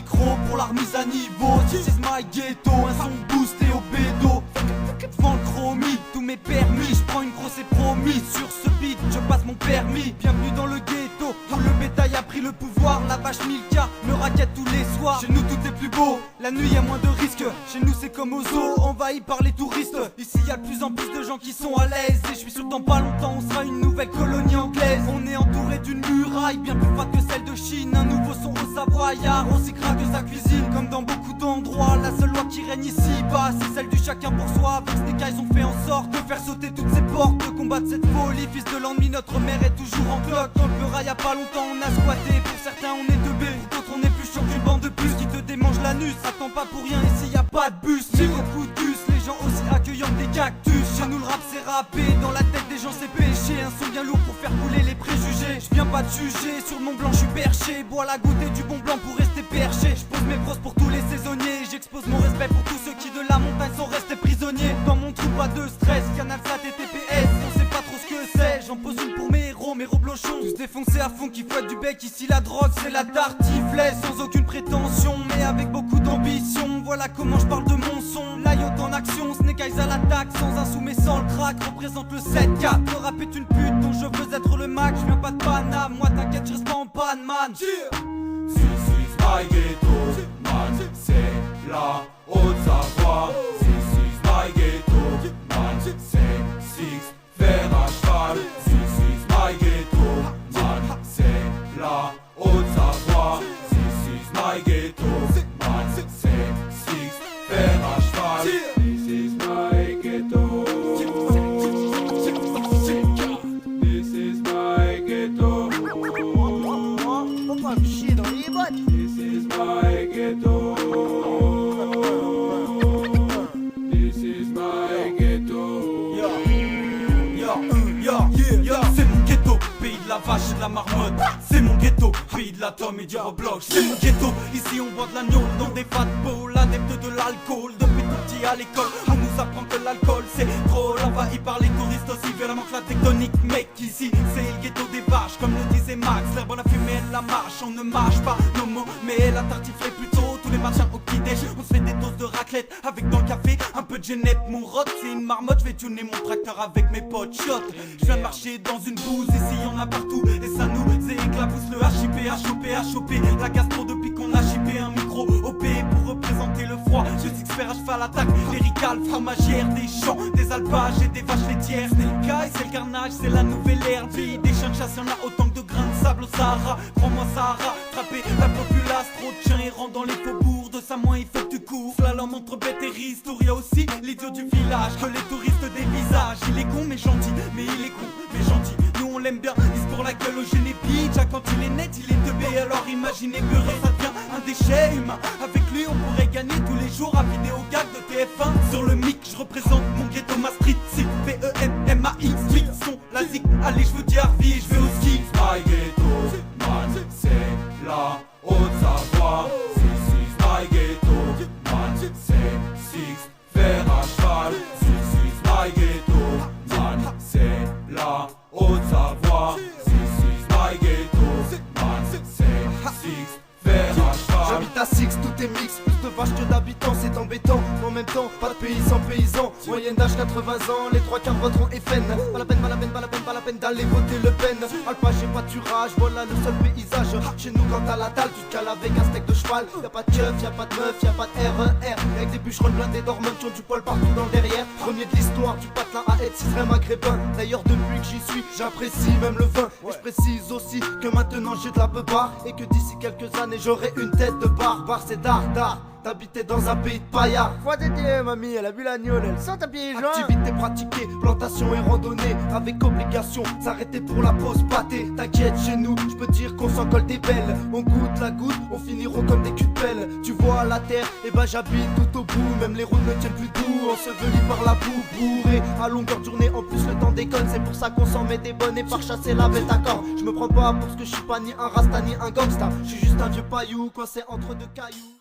micro pour la remise à niveau. This is my ghetto, un son boosté au bédo. Devant le chromie, tous mes permis, je prends une grosse et promis. Sur ce beat, je passe mon permis. Bienvenue dans le ghetto, où le bétail a pris le pouvoir. La vache Milka me raquette tous les soirs. Chez nous tout est plus beau, la nuit y a moins de risques. Chez nous c'est comme aux zoo, envahi par les touristes. Ici y a de plus en plus de gens qui sont à l'aise. Et je suis sûr que dans pas longtemps on sera une nouvelle colonie anglaise. On est entouré d'une muraille bien plus froide que celle de Chine. Un nouveau son au savoyard, aussi gras que sa cuisine. Comme dans beaucoup d'endroits, la seule loi qui règne ici bas, c'est celle du chacun pour soi. Avec Snake Eyes on fait en sorte de faire sauter toutes ces portes, de combattre cette folie. Fils de l'ennemi, notre mère est toujours en cloque. Dans le Peura y a pas longtemps on a squatté. Pour certains on est teubé, pour d'autres on est plus chaud qu'une bande de puces qui te démange l'anus. Attends pas pour rien, ici y a pas de bus. J'ai beaucoup de bus, les gens aussi accueillants que des cactus. Chez nous le rap c'est rappé, dans la tête des gens c'est péché. Un son bien lourd pour faire couler les préjugés. Je viens pas de juger, sur mon blanc je suis perché. Bois la goutte et du bon blanc pour rester perché. Je pose mes brosses pour tous les saisonniers. J'expose mon respect pour tous ceux qui de la montagne sont restés prisonniers. Dans mon trou pas de stress, Canal Sat et TPS. On sait pas trop ce que c'est, j'en pose une pour mes héros, mes reblochons. Tous défoncés à fond qui fouettent du bec. Ici la drogue c'est la tartiflette. Sans aucune prétention mais avec beaucoup d'ambition. Voilà comment je parle de mon son. La yacht en action, Snake Eyes à l'attaque. Sans un sou mais sans le crack, représente le 7-4. Le rap est une pute dont je veux être le mac. Je viens pas de Paname, moi t'inquiète je reste pas en panne man. This is my ghetto, man, c'est la Haute-Savoie. This is my ghetto, man, c'est six fer à cheval. This is my ghetto, man, c'est la Haute-Savoie. This is my ghetto, man, c'est six fer à cheval. This is my ghetto. This is my ghetto. Faut pas me chier dans les bottes. This is my ghetto. This is my ghetto. C'est mon ghetto, pays de la vache et de la marmotte. C'est mon ghetto, pays de la tome et du Roblox. C'est mon ghetto, ici on boit de l'agneau dans des fat bowls. Adeptes de l'alcool, depuis tout petit à l'école. On nous apprend que l'alcool c'est trop. Envahi par les touristes aussi violemment que la tectonique. Mec, ici c'est le ghetto des vaches, comme le disait Max. L'herbe la fumée, elle la marche, on ne marche pas nos mots, mais la tartiflette plutôt. Tous les matins au petit-déj, on se fait des doses de raclette avec dans le café un peu de génette. Mon rot c'est une marmotte, je vais tuner mon tracteur avec mes potes shot. Je viens de marcher dans une bouse, ici y'en a partout et ça nous éclabousse. Le HIP, HOP, la gastro depuis qu'on a chippé un micro OP pour représenter le froid. Je sais que faire à cheval attaque, lyricale, fromagère, des champs, des alpages et des vaches laitières. C'est le caille, c'est le carnage, c'est la nouvelle ère. Pays des chiens de chasse, y'en a autant que de grains de sable au Sahara. Prends-moi Sahara, frapper la populace, trop de chiens errants dans les faubourgs. De ça moins il faut que tu cours. Slalom entre bête et ristour, y'a aussi l'idiot du village que les touristes dévisagent. Il est con mais gentil, mais il est con mais gentil. Nous on l'aime bien, il se pour la gueule au génépi. Jack quand il est net, il est teubé. Alors imaginez beurrer, ça devient un déchet humain. Avec lui on pourrait gagner tous les jours à vidéo gag de TF1. Sur le mic, je représente mon ghetto, ma street, c'est PEMMAI. Street son, la zik, allez je vous dis Harvey et je vais au ski. My ghetto, man, c'est la Haute-Savoie. This is my ghetto, man, c'est six fer à cheval. This is my ghetto, man, c'est la Haute-Savoie. This is my ghetto, man, c'est six fer à cheval. J'habite à Six, tout est mix, plus de vaches que d'habitants, c'est embêtant. En même temps, pas de pays sans paysans. Moyenne d'âge 80 ans, les trois quarts voteront FN. Pas la peine, pas la peine, pas la peine, pas la peine d'aller voter Le Pen. Alpage et pâturage, voilà le seul paysage. Chez nous quand t'as la dalle, tu te cales avec un steak de cheval. Y'a pas de keuf, y'a pas de meuf, y'a pas de RER. Avec des bûcherons blindés d'hormones qui ont du poil partout dans le derrière. Premier de l'histoire, du patelin à être 6 vrais maghrébin. D'ailleurs depuis que j'y suis, j'apprécie même le vin. Et je précise aussi que maintenant j'ai de la beubare. Et que d'ici quelques années j'aurai une tête de barbare. C'est d'art. T'habitais dans un pays de paillards. Foi de Dieu, mamie, elle a bu l'agneau, elle sent un pied joint. Activité pratiquée, plantation et randonnée. Avec obligation, s'arrêter pour la pause pâté. T'inquiète, chez nous, je peux dire qu'on s'en colle des belles. On goûte la goutte, on finira comme des culs de pelle. Tu vois la terre, et ben j'habite tout au bout. Même les routes ne tiennent plus doux, enseveli par la boue. Bourré à longueur de journée, en plus le temps déconne. C'est pour ça qu'on s'en met des bonnes et par chasser la bête à corps. Je me prends pas pour ce que je suis pas ni un rasta ni un gangsta. Je suis juste un vieux paillou coincé entre deux cailloux.